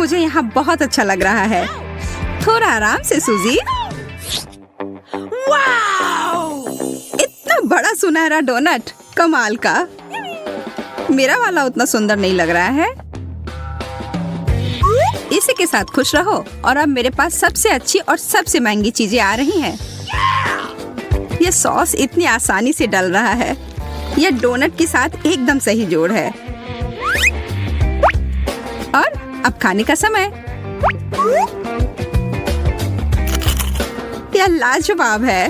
मुझे यहाँ बहुत अच्छा लग रहा है। थोड़ा आराम से सूजी। इतना बड़ा सुनहरा डोनट, कमाल का। मेरा वाला उतना सुंदर नहीं लग रहा है। इसी के साथ खुश रहो। और अब मेरे पास सबसे अच्छी और सबसे महंगी चीजें आ रही हैं। यह सॉस इतनी आसानी से डल रहा है। यह डोनट के साथ एकदम सही जोड़ है। और अब खाने का समय। यह लाजवाब है।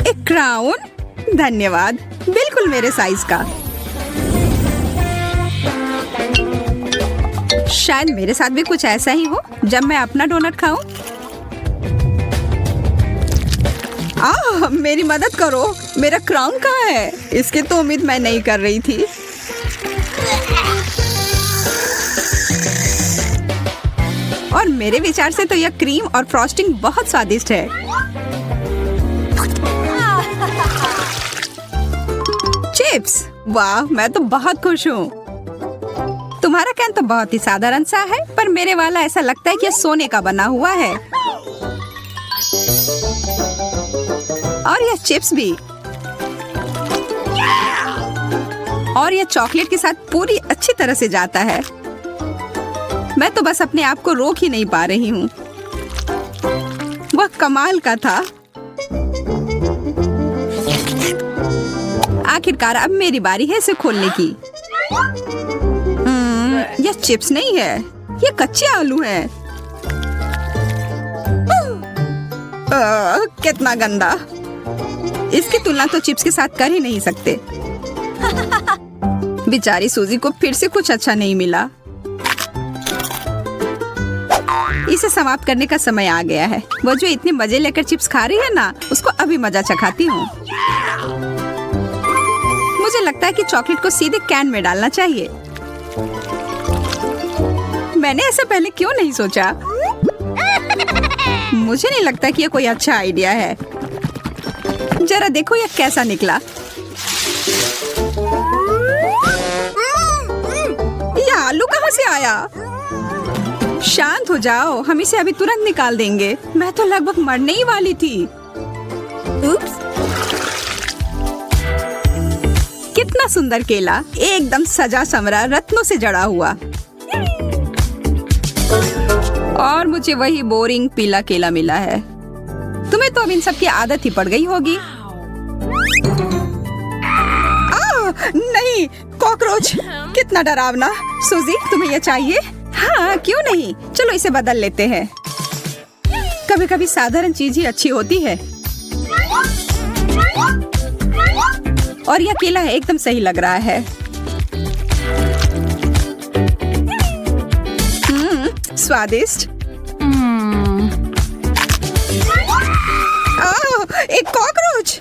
एक क्राउन, धन्यवाद, बिल्कुल मेरे साइज का। शायद मेरे साथ भी कुछ ऐसा ही हो जब मैं अपना डोनट खाऊं। मेरी मदद करो, मेरा क्राउन कहाँ है? इसकी तो उम्मीद मैं नहीं कर रही थी। और मेरे विचार से तो यह क्रीम और फ्रॉस्टिंग बहुत स्वादिष्ट है। चिप्स, वाह, मैं तो बहुत खुश हूँ। तुम्हारा कैन तो बहुत ही साधारण सा है, पर मेरे वाला ऐसा लगता है कि यह सोने का बना हुआ है। और यह चिप्स भी। और यह चॉकलेट के साथ पूरी अच्छी तरह से जाता है। मैं तो बस अपने आप को रोक ही नहीं पा रही हूँ। वह कमाल का था। आखिरकार अब मेरी बारी है इसे खोलने की। यह चिप्स नहीं है, यह कच्चे आलू हैं। कितना गंदा। इसकी तुलना तो चिप्स के साथ कर ही नहीं सकते। बेचारी सूजी को फिर से कुछ अच्छा नहीं मिला। इसे समाप्त करने का समय आ गया है। वो जो इतने मजे लेकर चिप्स खा रही है ना, उसको अभी मजा चखाती हूँ। मुझे लगता है कि चॉकलेट को सीधे कैन में डालना चाहिए। मैंने ऐसा पहले क्यों नहीं सोचा? मुझे नहीं लगता कि यह कोई अच्छा आइडिया है। जरा देखो यह कैसा निकला। यह आलू कहाँ से आया? शांत हो जाओ, हम इसे अभी तुरंत निकाल देंगे। मैं तो लगभग मरने ही वाली थी। उप्स। कितना सुंदर केला, एकदम सजा संवरा, रत्नों से जड़ा हुआ। और मुझे वही बोरिंग पीला केला मिला है। तुम्हें तो अब इन सब की आदत ही पड़ गई होगी। नहीं, कॉकरोच, कितना डरावना। सूजी, तुम्हें यह चाहिए? हाँ, क्यों नहीं, चलो इसे बदल लेते हैं। कभी कभी साधारण चीज ही अच्छी होती है। और यह केला एकदम सही लग रहा है। स्वादिष्ट। एक कॉकरोच।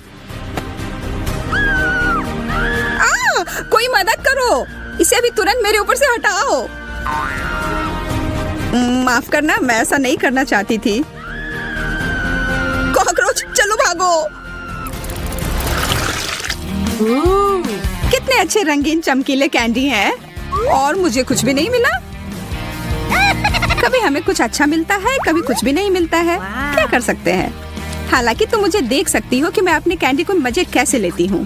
कोई मदद करो, इसे अभी तुरंत मेरे ऊपर से हटाओ। माफ करना, मैं ऐसा नहीं करना चाहती थी। कॉकरोच, चलो भागो। कितने अच्छे रंगीन चमकीले कैंडी हैं। और मुझे कुछ भी नहीं मिला। कभी हमें कुछ अच्छा मिलता है, कभी कुछ भी नहीं मिलता है। क्या कर सकते हैं? हालांकि तुम मुझे देख सकती हो कि मैं अपनी कैंडी को मजे कैसे लेती हूँ,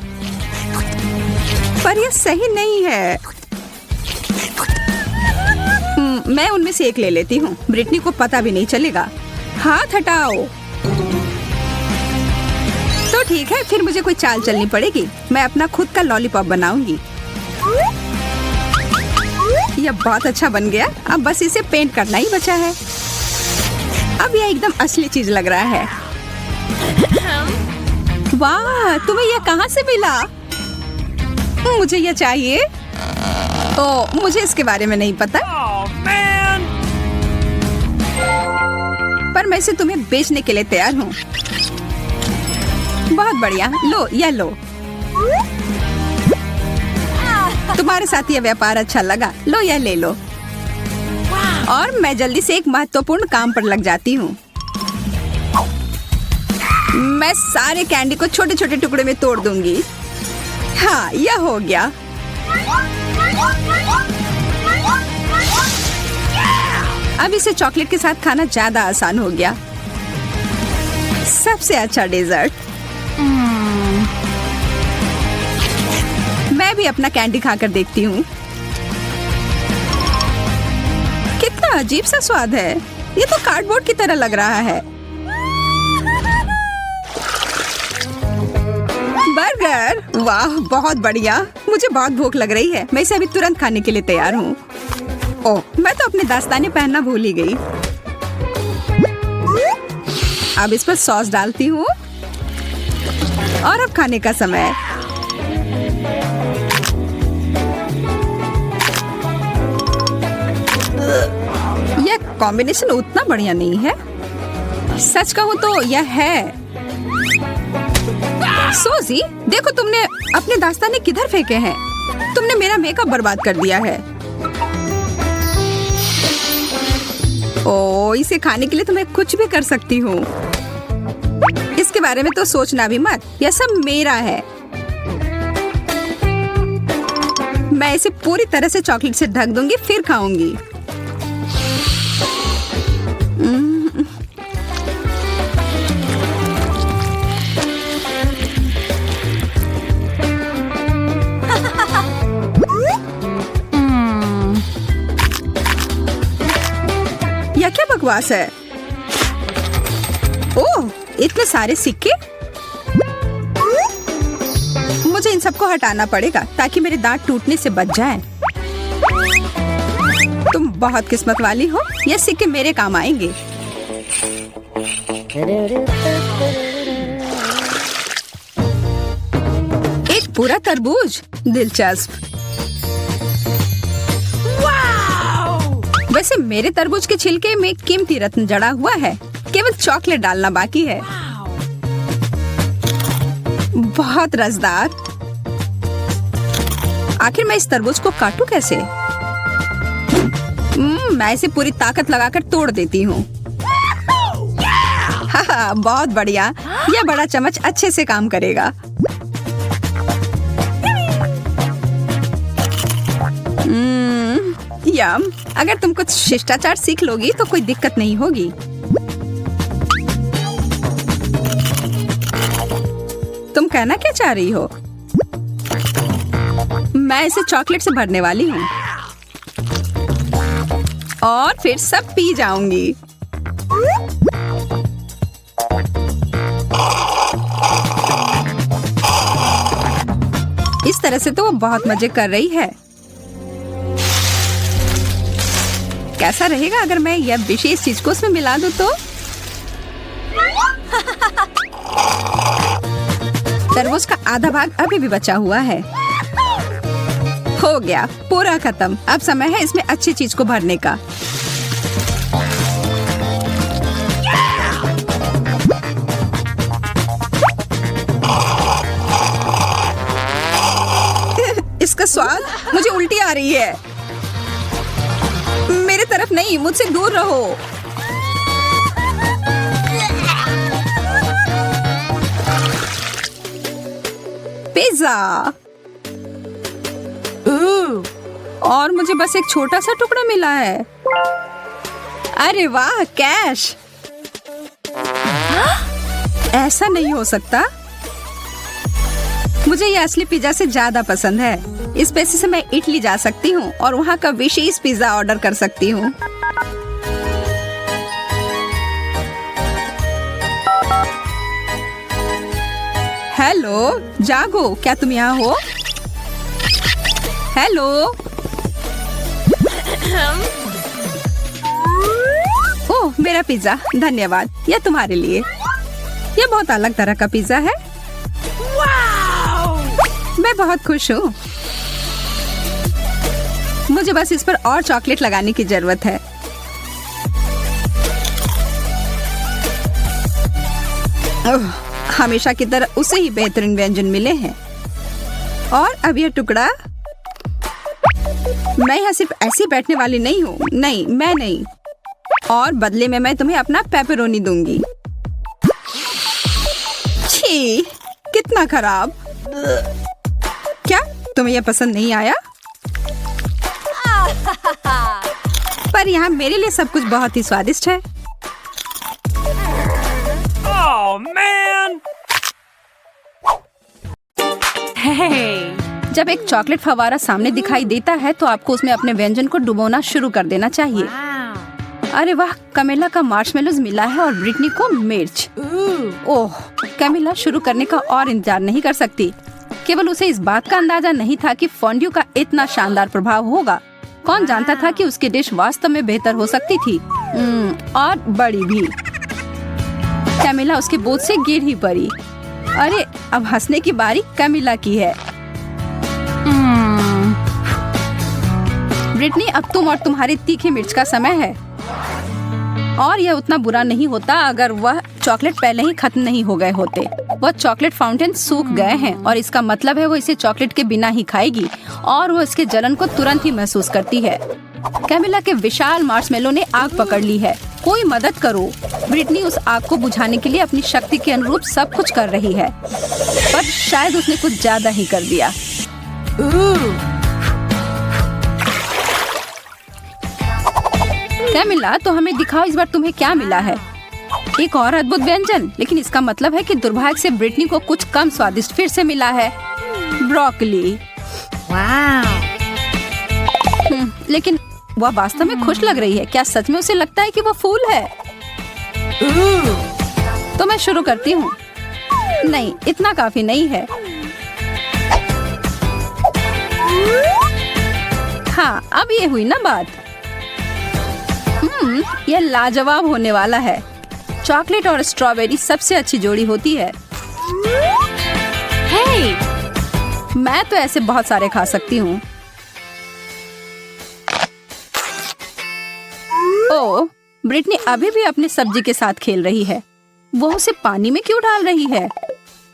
पर यह सही नहीं है। मैं उनमें से एक ले लेती हूँ। ब्रिटनी को पता भी नहीं चलेगा। हाथ हटाओ। तो ठीक है, फिर मुझे कोई चाल चलनी पड़ेगी। मैं अपना खुद का लॉलीपॉप बनाऊंगी। यह बहुत अच्छा बन गया। अब बस इसे पेंट करना ही बचा है। अब यह एकदम असली चीज लग रहा है। वाह, तुम्हें यह कहाँ से मिला? मुझे यह चाहिए। ओह, मुझे इसके बारे में नहीं पता। पर मैं इसे तुम्हें बेचने के लिए तैयार हूँ। बहुत बढ़िया, लो, यह लो। तुम्हारे साथ यह व्यापार अच्छा लगा। लो, यह ले लो। और मैं जल्दी से एक महत्वपूर्ण काम पर लग जाती हूँ। मैं सारे कैंडी को छोटे छोटे टुकड़े में तोड़ दूंगी। हाँ, यह हो गया। अब इसे चॉकलेट के साथ खाना ज्यादा आसान हो गया। सबसे अच्छा डेजर्ट। मैं भी अपना कैंडी खाकर देखती हूँ। कितना अजीब सा स्वाद है। ये तो कार्डबोर्ड की तरह लग रहा है। बर्गर, वाह बहुत बढ़िया। मुझे बहुत भूख लग रही है। मैं इसे अभी तुरंत खाने के लिए तैयार हूँ। ओह, मैं तो अपने दस्ताने पहनना भूल ही गई। अब इस पर सॉस डालती हूँ और अब खाने का समय। यह कॉम्बिनेशन उतना बढ़िया नहीं है। सच कहूँ तो यह है। सोजी, देखो तुमने अपने दस्ताने किधर फेंके हैं। तुमने मेरा मेकअप बर्बाद कर दिया है। ओ, इसे खाने के लिए तो मैं कुछ भी कर सकती हूँ। इसके बारे में तो सोचना भी मत। यह सब मेरा है। मैं इसे पूरी तरह से चॉकलेट से ढक दूंगी, फिर खाऊंगी। यह क्या बकवास है? ओह, इतने सारे सिक्के। मुझे इन सबको हटाना पड़ेगा ताकि मेरे दांत टूटने से बच जाएं। तुम बहुत किस्मत वाली हो। ये सिक्के मेरे काम आएंगे। एक पूरा तरबूज, दिलचस्प। वैसे मेरे तरबूज के छिलके में कीमती रत्न जड़ा हुआ है। केवल चॉकलेट डालना बाकी है। बहुत रसदार। आखिर मैं इस तरबूज को काटूं कैसे? मैं इसे पूरी ताकत लगाकर तोड़ देती हूँ। हाँ, बहुत बढ़िया। यह बड़ा चम्मच अच्छे से काम करेगा। यम, अगर तुम कुछ शिष्टाचार सीख लोगी तो कोई दिक्कत नहीं होगी। तुम कहना क्या चाह रही हो? मैं इसे चॉकलेट से भरने वाली हूँ और फिर सब पी जाऊंगी। इस तरह से तो वो बहुत मजे कर रही है। कैसा रहेगा अगर मैं यह विशेष चीज को उसमें मिला दूं तो? तरबूज का आधा भाग अभी भी बचा हुआ है। हो गया, पूरा खत्म। अब समय है इसमें अच्छी चीज को भरने का। इसका स्वाद, मुझे उल्टी आ रही है। मेरे तरफ नहीं, मुझसे दूर रहो। पिज्जा। और मुझे बस एक छोटा सा टुकड़ा मिला है। अरे वाह, कैश। ऐसा नहीं हो सकता। मुझे ये असली पिज्जा से ज्यादा पसंद है। इस पैसे से मैं इटली जा सकती हूँ और वहाँ का विशेष पिज्जा ऑर्डर कर सकती हूँ। हेलो, जागो, क्या तुम यहाँ हो? हेलो। ओह, मेरा पिज्जा, धन्यवाद। यह तुम्हारे लिए। यह बहुत अलग तरह का पिज्जा है। मैं बहुत खुश हूँ। मुझे बस इस पर और चॉकलेट लगाने की जरूरत है। हमेशा की तरह उसे ही बेहतरीन व्यंजन मिले हैं। और अब यह टुकड़ा। मैं यहाँ सिर्फ ऐसे बैठने वाली नहीं हूँ। नहीं, मैं नहीं। और बदले में मैं तुम्हें अपना पेपरोनी दूंगी। छी, कितना खराब। तुम्हें यह पसंद नहीं आया? पर यहाँ मेरे लिए सब कुछ बहुत ही स्वादिष्ट है। Oh man! जब एक चॉकलेट फवारा सामने दिखाई देता है तो आपको उसमें अपने व्यंजन को डुबोना शुरू कर देना चाहिए। अरे वाह, कैमिला का मार्शमेलोज मिला है और ब्रिटनी को मिर्च। ओह, कैमिला शुरू करने का और इंतजार नहीं कर सकती। केवल उसे इस बात का अंदाजा नहीं था कि फॉन्ड्यू का इतना शानदार प्रभाव होगा। कौन जानता था कि उसकी डिश वास्तव में बेहतर हो सकती थी, और बड़ी भी। कैमिला उसके बोझ से गिर ही पड़ी। अरे, अब हंसने की बारी कैमिला की है। ब्रिटनी, अब तुम और तुम्हारी तीखी मिर्च का समय है। और यह उतना बुरा नहीं होता अगर वह चॉकलेट पहले ही खत्म नहीं हो गए होते। वह चॉकलेट फाउंटेन सूख गए हैं और इसका मतलब है वो इसे चॉकलेट के बिना ही खाएगी और वो इसके जलन को तुरंत ही महसूस करती है। कैमिला के विशाल मार्शमेलो ने आग पकड़ ली है। कोई मदद करो। ब्रिटनी उस आग को बुझाने के लिए अपनी शक्ति के अनुरूप सब कुछ कर रही है, पर शायद उसने कुछ ज्यादा ही कर दिया। कैमिला, तो हमें दिखाओ इस बार तुम्हें क्या मिला है। एक और अद्भुत व्यंजन, लेकिन इसका मतलब है कि दुर्भाग्य से ब्रिटनी को कुछ कम स्वादिष्ट फिर से मिला है, ब्रोकली। लेकिन वह वास्तव में खुश लग रही है। क्या सच में उसे लगता है कि वह फूल है? तो मैं शुरू करती हूँ। नहीं, इतना काफी नहीं है। हाँ, अब ये हुई ना बात। यह लाजवाब होने वाला है। चॉकलेट और स्ट्रॉबेरी सबसे अच्छी जोड़ी होती है। मैं तो ऐसे बहुत सारे खा सकती हूँ। ओह, ब्रिटनी अभी भी अपनी सब्जी के साथ खेल रही है। वो उसे पानी में क्यों डाल रही है?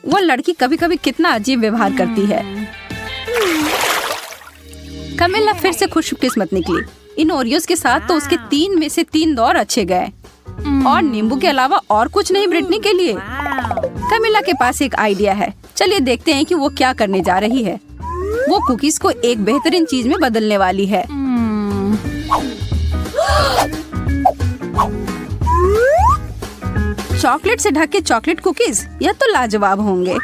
वो लड़की कभी कभी कितना अजीब व्यवहार करती है। कैमिला फिर से खुशकिस्मत निकली। इन ओरियोज के साथ तो उसके 3 में से 3 दौर अच्छे गए, और नींबू के अलावा और कुछ नहीं ब्रिटनी के लिए। कैमिला के पास एक आइडिया है। चलिए देखते हैं कि वो क्या करने जा रही है। वो कुकीज को एक बेहतरीन चीज में बदलने वाली है। चॉकलेट से ढके चॉकलेट कुकीज, यह तो लाजवाब होंगे।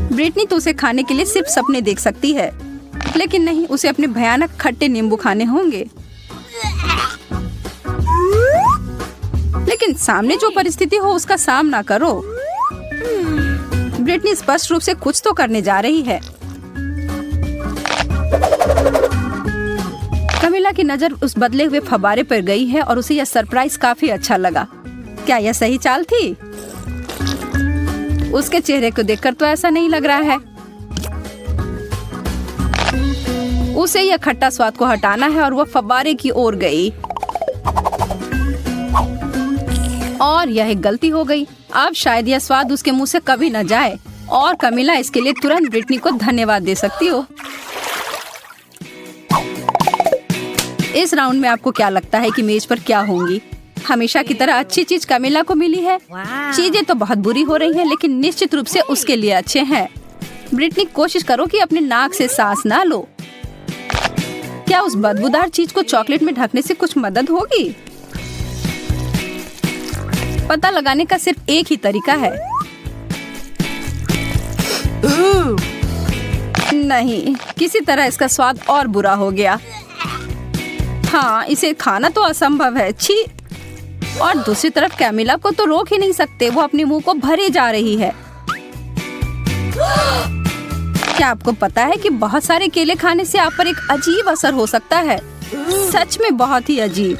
ब्रिटनी तो उसे खाने के लिए सिर्फ सपने देख सकती है, लेकिन नहीं, उसे अपने भयानक खट्टे नींबू खाने होंगे। लेकिन सामने जो परिस्थिति हो उसका सामना करो। ब्रिटनी स्पष्ट रूप से कुछ तो करने जा रही है। कैमिला की नजर उस बदले हुए फव्वारे पर गई है और उसे यह सरप्राइज काफी अच्छा लगा। क्या यह सही चाल थी? उसके चेहरे को देखकर तो ऐसा नहीं लग रहा है। उसे यह खट्टा स्वाद को हटाना है और वह फव्वारे की ओर गई, और यह एक गलती हो गई। अब शायद यह स्वाद उसके मुंह से कभी न जाए, और कैमिला इसके लिए तुरंत ब्रिटनी को धन्यवाद दे सकती हो। इस राउंड में आपको क्या लगता है कि मेज पर क्या होंगी? हमेशा की तरह अच्छी चीज कैमिला को मिली है। चीजें तो बहुत बुरी हो रही हैं, लेकिन निश्चित रूप से उसके लिए अच्छे हैं। ब्रिटनी, कोशिश करो कि अपने नाक से सांस ना लो। क्या उस बदबूदार चीज को चॉकलेट में ढकने से कुछ मदद होगी? पता लगाने का सिर्फ एक ही तरीका है। नहीं, किसी तरह इसका स्वाद और बुरा हो गया। हाँ, इसे खाना तो असंभव है। छी। और दूसरी तरफ कैमिला को तो रोक ही नहीं सकते, वो अपने मुंह को भरे जा रही है। क्या आपको पता है कि बहुत सारे केले खाने से आप पर एक अजीब असर हो सकता है? सच में बहुत ही अजीब।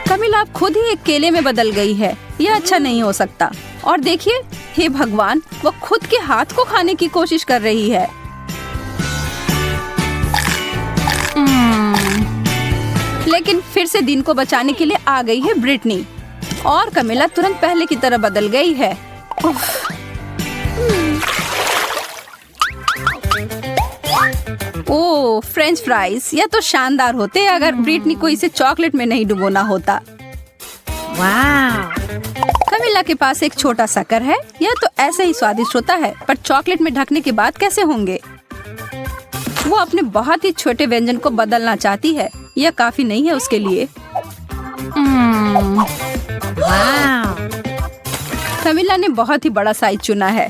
कैमिला अब खुद ही एक केले में बदल गई है। यह अच्छा नहीं हो सकता। और देखिए, हे भगवान, वो खुद के हाथ को खाने की कोशिश कर रही है। लेकिन फिर से दिन को बचाने के लिए आ गई है ब्रिटनी, और कैमिला तुरंत पहले की तरह बदल गई है। ओह, फ्रेंच फ्राइज, यह तो शानदार होते अगर ब्रिटनी को इसे चॉकलेट में नहीं डुबोना होता। कमिला के पास एक छोटा शक्कर है। यह तो ऐसे ही स्वादिष्ट होता है, पर चॉकलेट में ढकने के बाद कैसे होंगे? वो अपने बहुत ही छोटे व्यंजन को बदलना चाहती है। यह काफी नहीं है उसके लिए। कमिला ने बहुत ही बड़ा साइज चुना है।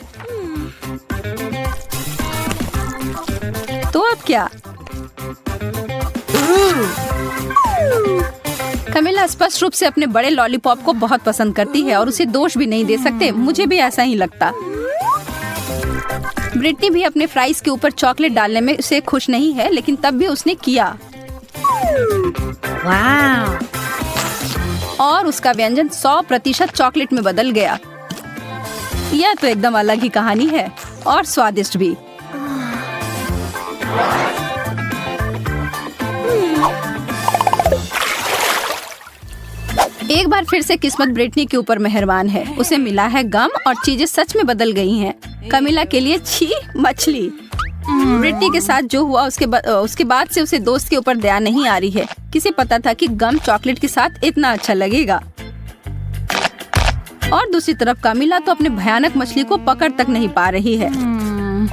तो अब क्या? कमिला स्पष्ट रूप से अपने बड़े लॉलीपॉप को बहुत पसंद करती है और उसे दोष भी नहीं दे सकते। मुझे भी ऐसा ही लगता। ब्रिटनी भी अपने फ्राइज के ऊपर चॉकलेट डालने में उसे खुश नहीं है, लेकिन तब भी उसने किया। और उसका व्यंजन 100% चॉकलेट में बदल गया। यह तो एकदम अलग ही कहानी है और स्वादिष्ट भी। एक बार फिर से किस्मत ब्रिटनी के ऊपर मेहरबान है। उसे मिला है गम और चीजें सच में बदल गई हैं। कमिला के लिए छी मछली। ब्रिटनी के साथ जो हुआ उसके बाद से उसे दोस्त के ऊपर दया नहीं आ रही है। किसे पता था कि गम चॉकलेट के साथ इतना अच्छा लगेगा। और दूसरी तरफ कमिला तो अपने भयानक मछली को पकड़ तक नहीं पा रही है।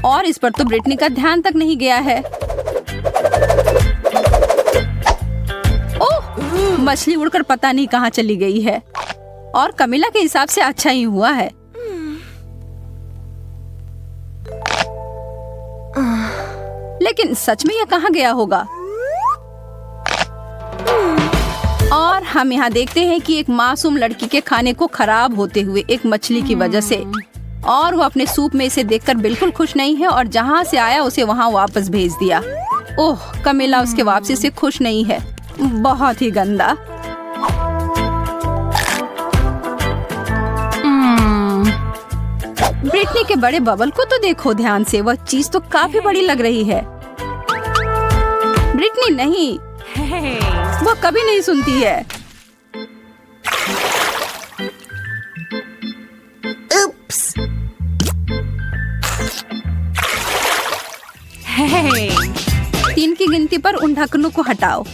और इस पर तो ब्रिटनी का ध्यान तक नहीं गया है। ओह, मछली उड़कर पता नहीं कहाँ चली गई है। और कमिला के हिसाब से अच्छा ही हुआ है। लेकिन सच में यह कहाँ गया होगा? और हम यहाँ देखते हैं कि एक मासूम लड़की के खाने को खराब होते हुए एक मछली की वजह से। और वो अपने सूप में इसे देखकर बिल्कुल खुश नहीं है और जहाँ से आया उसे वहाँ वापस भेज दिया। ओह, कमिला उसके वापसी से खुश नहीं है। बहुत ही गंदा। ब्रिटनी के बड़े बबल को तो देखो ध्यान से। वह चीज तो काफी बड़ी लग रही है। ब्रिटनी नहीं, वो कभी नहीं सुनती है। उप्स। 3 की गिनती पर उन ढक्कनों को हटाओ।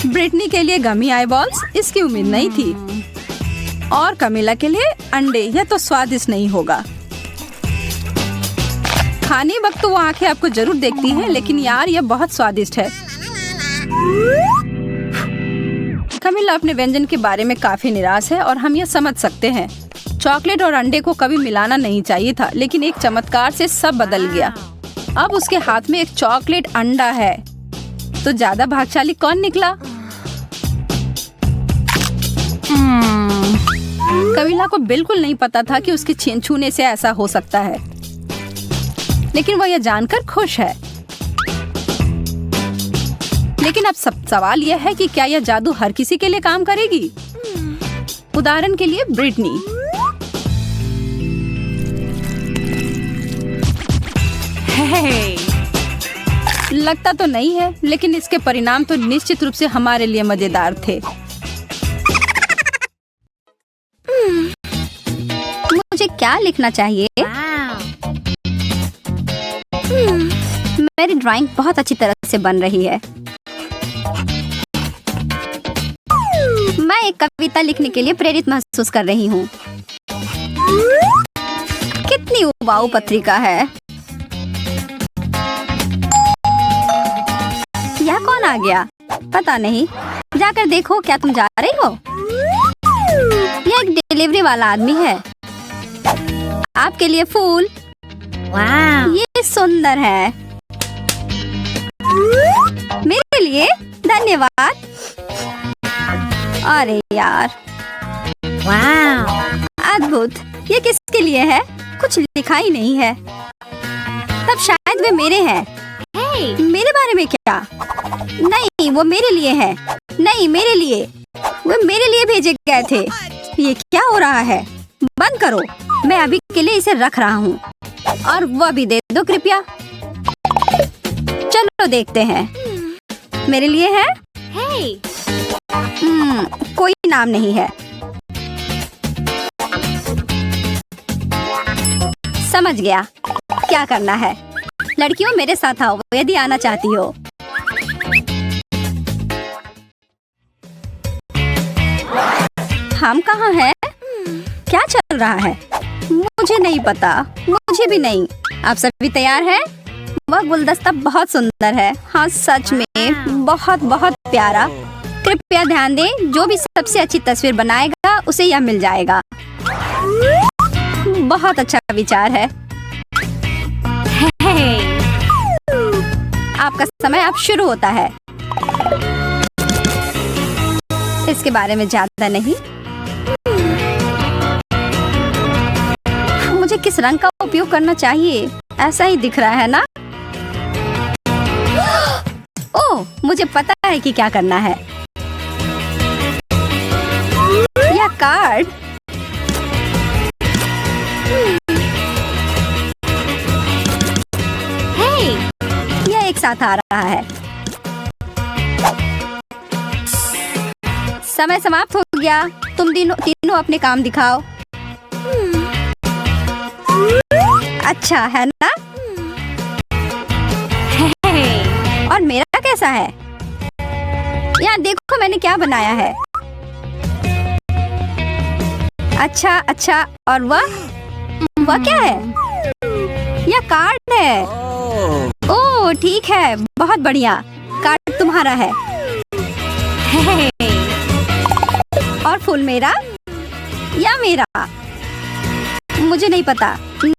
ब्रिटनी के लिए गमी आईबॉल्स, इसकी उम्मीद नहीं थी। और कमिला के लिए अंडे, यह तो स्वादिष्ट नहीं होगा। खाने वक्त तो वो आंखें आपको जरूर देखती हैं, लेकिन यार यह बहुत स्वादिष्ट है। कमिला अपने व्यंजन के बारे में काफी निराश है और हम यह समझ सकते हैं। चॉकलेट और अंडे को कभी मिलाना नहीं चाहिए था, लेकिन एक चमत्कार से सब बदल गया। अब उसके हाथ में एक चॉकलेट अंडा है। तो ज्यादा भाग्यशाली कौन निकला? कमिला को बिल्कुल नहीं पता था कि उसके छूने से ऐसा हो सकता है, लेकिन वो यह जानकर खुश है। लेकिन अब सवाल यह है कि क्या यह जादू हर किसी के लिए काम करेगी? उदाहरण के लिए ब्रिटनी। लगता तो नहीं है, लेकिन इसके परिणाम तो निश्चित रूप से हमारे लिए मजेदार थे। मुझे क्या लिखना चाहिए? मेरी ड्राइंग बहुत अच्छी तरह से बन रही है। मैं एक कविता लिखने के लिए प्रेरित महसूस कर रही हूँ। कितनी उबाऊ पत्रिका है। यह कौन आ गया? पता नहीं। जाकर देखो, क्या तुम जा रही हो? यह एक डिलीवरी वाला आदमी है। आपके लिए फूल। ये सुंदर है। मेरे लिए? धन्यवाद। अरे यार, अद्भुत। ये किसके लिए है? कुछ लिखा ही नहीं है। तब शायद वे मेरे हैं। मेरे बारे में क्या? नहीं, वो मेरे लिए है। नहीं, मेरे लिए। वो मेरे लिए भेजे गए थे। ये क्या हो रहा है? बंद करो। मैं अभी के लिए इसे रख रहा हूँ। और वह भी दे दो कृपया। चलो देखते हैं। मेरे लिए है? कोई नाम नहीं है। समझ गया क्या करना है। लड़कियों मेरे साथ आओ यदि आना चाहती हो। हम कहाँ हैं? क्या चल रहा है? मुझे नहीं पता, मुझे भी नहीं। आप सभी तैयार हैं? वह गुलदस्ता बहुत सुंदर है। हाँ सच में बहुत बहुत प्यारा। कृपया ध्यान दें, जो भी सबसे अच्छी तस्वीर बनाएगा उसे यह मिल जाएगा। बहुत अच्छा विचार है। आपका समय अब शुरू होता है। इसके बारे में ज्यादा नहीं। मुझे किस रंग का उपयोग करना चाहिए? ऐसा ही दिख रहा है ना? ओह, मुझे पता है कि क्या करना है। यह कार्ड यह एक साथ आ रहा है। समय समाप्त हो गया। तुम तीनों अपने काम दिखाओ। अच्छा है ना? और मेरा कैसा है? यहाँ देखो मैंने क्या बनाया है। अच्छा अच्छा, और वह क्या है? यह कार्ड है। ओह ठीक है, बहुत बढ़िया। कार्ड तुम्हारा है। और फूल मेरा या मेरा? मुझे नहीं पता।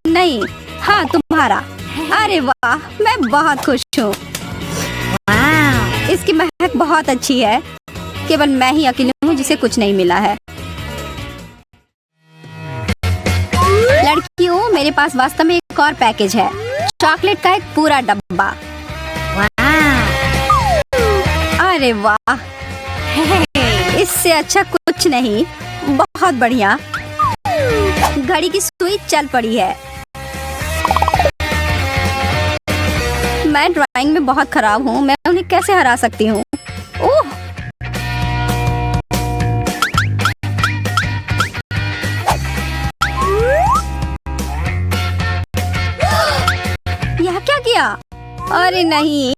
नहीं, हाँ तुम्हारा। अरे वाह, मैं बहुत खुश हूँ। इसकी महक बहुत अच्छी है। केवल मैं ही अकेली हूँ जिसे कुछ नहीं मिला है। लड़कियों, मेरे पास वास्तव में एक और पैकेज है। चॉकलेट का एक पूरा डब्बा। अरे वाह, इससे अच्छा कुछ नहीं। बहुत बढ़िया। घड़ी की सुई चल पड़ी है। मैं ड्राइंग में बहुत खराब हूँ। मैं उन्हें कैसे हरा सकती हूँ? ओह, यह क्या किया? अरे नहीं,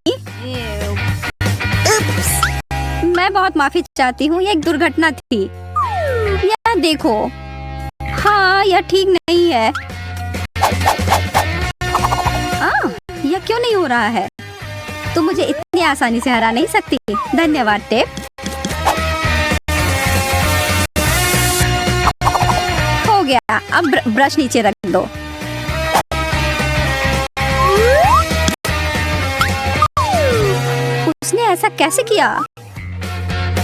मैं बहुत माफी चाहती हूँ। यह एक दुर्घटना थी। यह देखो। हाँ, यह ठीक नहीं है। यह क्यों नहीं हो रहा है? तुम मुझे इतनी आसानी से हरा नहीं सकती। धन्यवाद टेप। हो गया। अब ब्रश नीचे रख दो। उसने ऐसा कैसे किया?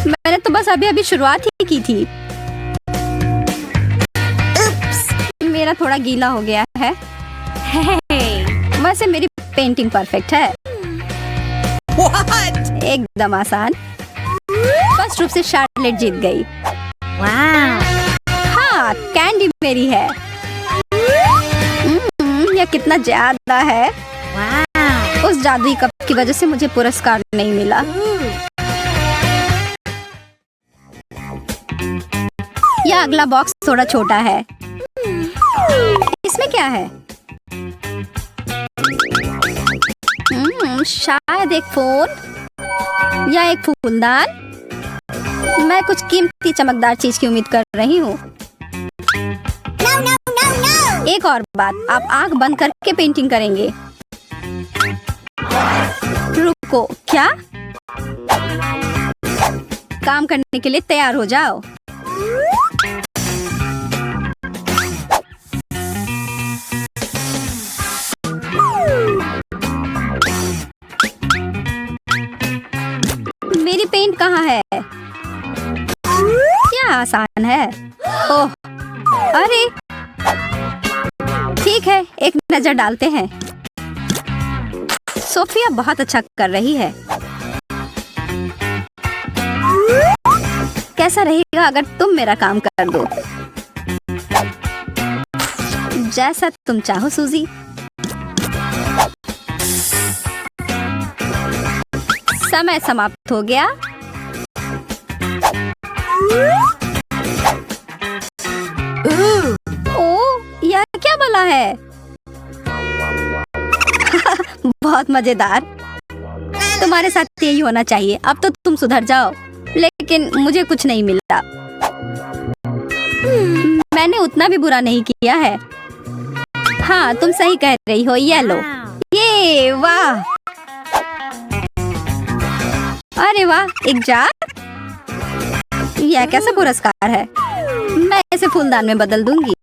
मैंने तो बस अभी शुरुआत ही की थी। मेरा थोड़ा गीला हो गया है। वैसे मेरी पेंटिंग परफेक्ट है। What? एकदम आसान। फर्स्ट रूप से शार्लेट जीत गई। हाँ, कैंडी मेरी है। यह कितना ज्यादा है। उस जादुई कप की वजह से मुझे पुरस्कार नहीं मिला। यह अगला बॉक्स थोड़ा छोटा है। इसमें क्या है? शायद एक फोन या एक फूलदान। मैं कुछ कीमती चमकदार चीज की उम्मीद कर रही हूँ। एक और बात, आप आंख बंद करके पेंटिंग करेंगे। रुको, क्या? काम करने के लिए तैयार हो जाओ। मेरी पेंट कहाँ है? क्या आसान है। ओह, अरे ठीक है, एक नजर डालते हैं। सोफिया बहुत अच्छा कर रही है। कैसा रहेगा अगर तुम मेरा काम कर दो? जैसा तुम चाहो सूजी। समय समाप्त हो गया। ओह, यह क्या बला है? बहुत मजेदार। तुम्हारे साथ यही होना चाहिए। अब तो तुम सुधर जाओ। लेकिन मुझे कुछ नहीं मिला। मैंने उतना भी बुरा नहीं किया है। हाँ, तुम सही कह रही हो। ये लो। ये वाह, अरे वाह, एक जार। यह कैसा पुरस्कार है? मैं इसे फूलदान में बदल दूंगी।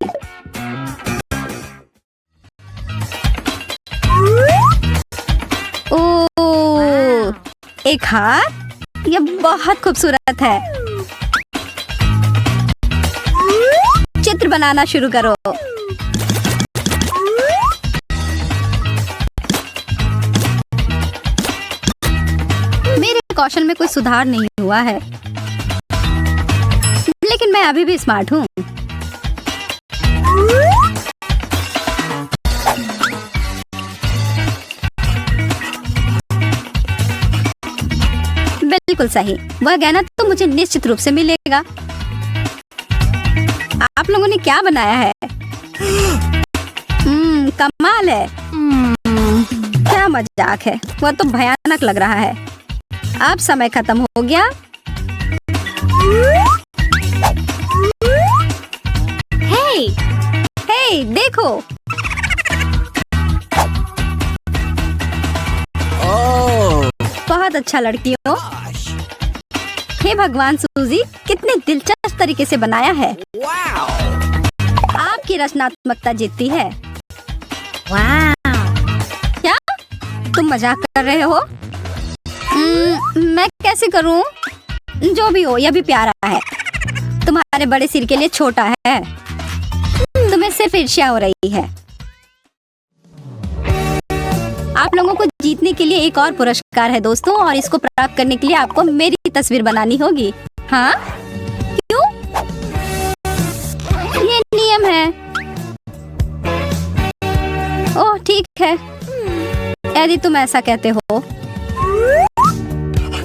ओह, एक हार। यह बहुत खूबसूरत है। चित्र बनाना शुरू करो। मेरे कौशल में कोई सुधार नहीं हुआ है, लेकिन मैं अभी भी स्मार्ट हूँ। बिल्कुल सही। वह गहना तो मुझे निश्चित रूप से मिलेगा। आप लोगों ने क्या बनाया है? कमाल है। क्या मजाक है। वह तो भयानक लग रहा है। अब समय खत्म हो गया। हे, देखो। बहुत अच्छा लड़कियों। हे भगवान, सूजी कितने दिलचस्प तरीके से बनाया है। आपकी रचनात्मकता जीतती है। क्या तुम मजाक कर रहे हो? मैं कैसे करूं? जो भी हो, यह भी प्यारा है। तुम्हारे बड़े सिर के लिए छोटा है। तुम्हें सिर्फ ईर्ष्या हो रही है। आप लोगों को जीतने के लिए एक और पुरस्कार है दोस्तों, और इसको प्राप्त करने के लिए आपको मेरी तस्वीर बनानी होगी। हाँ, क्यों? ये नियम है। ओह, ठीक है, यदि तुम ऐसा कहते हो।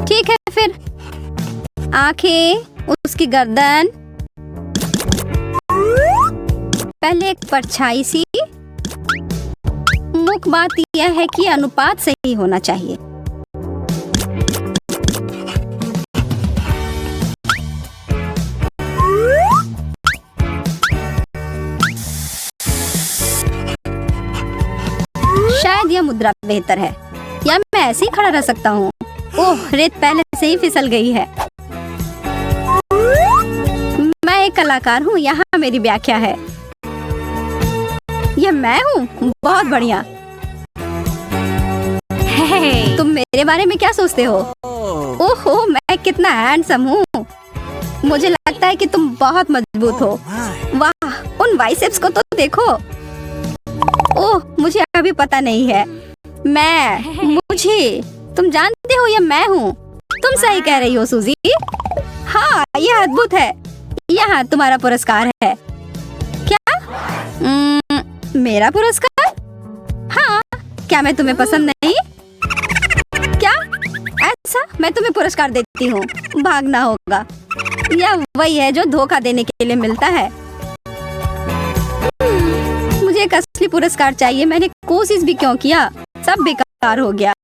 ठीक है फिर। आंखें, उसकी गर्दन, पहले एक परछाई सी। मुख्य बात यह है कि अनुपात सही होना चाहिए। शायद यह मुद्रा बेहतर है, या मैं ऐसे ही खड़ा रह सकता हूँ। ओह, रेत पहले से ही फिसल गई है। मैं एक कलाकार हूँ, यहाँ मेरी व्याख्या है। यह मैं हूँ। बहुत बढ़िया। तुम मेरे बारे में क्या सोचते हो? ओहो, मैं कितना हैंडसम हूँ। मुझे लगता है कि तुम बहुत मजबूत हो। वाह, उन बाइसेप्स को तो देखो। ओह, मुझे अभी पता नहीं है। मुझे तुम जानते हो, यह मैं हूँ। तुम सही कह रही हो सूजी। हाँ, यह अद्भुत है। यहाँ तुम्हारा पुरस्कार है। क्या? मेरा पुरस्कार? हाँ, क्या मैं तुम्हें पसंद नहीं? क्या? ऐसा? मैं तुम्हें पुरस्कार देती हूँ। भागना होगा। यह वही है जो धोखा देने के लिए मिलता है। मुझे एक असली पुरस्कार चाहिए। मैंने कोशिश भी क्यों किया, सब बेकार हो गया।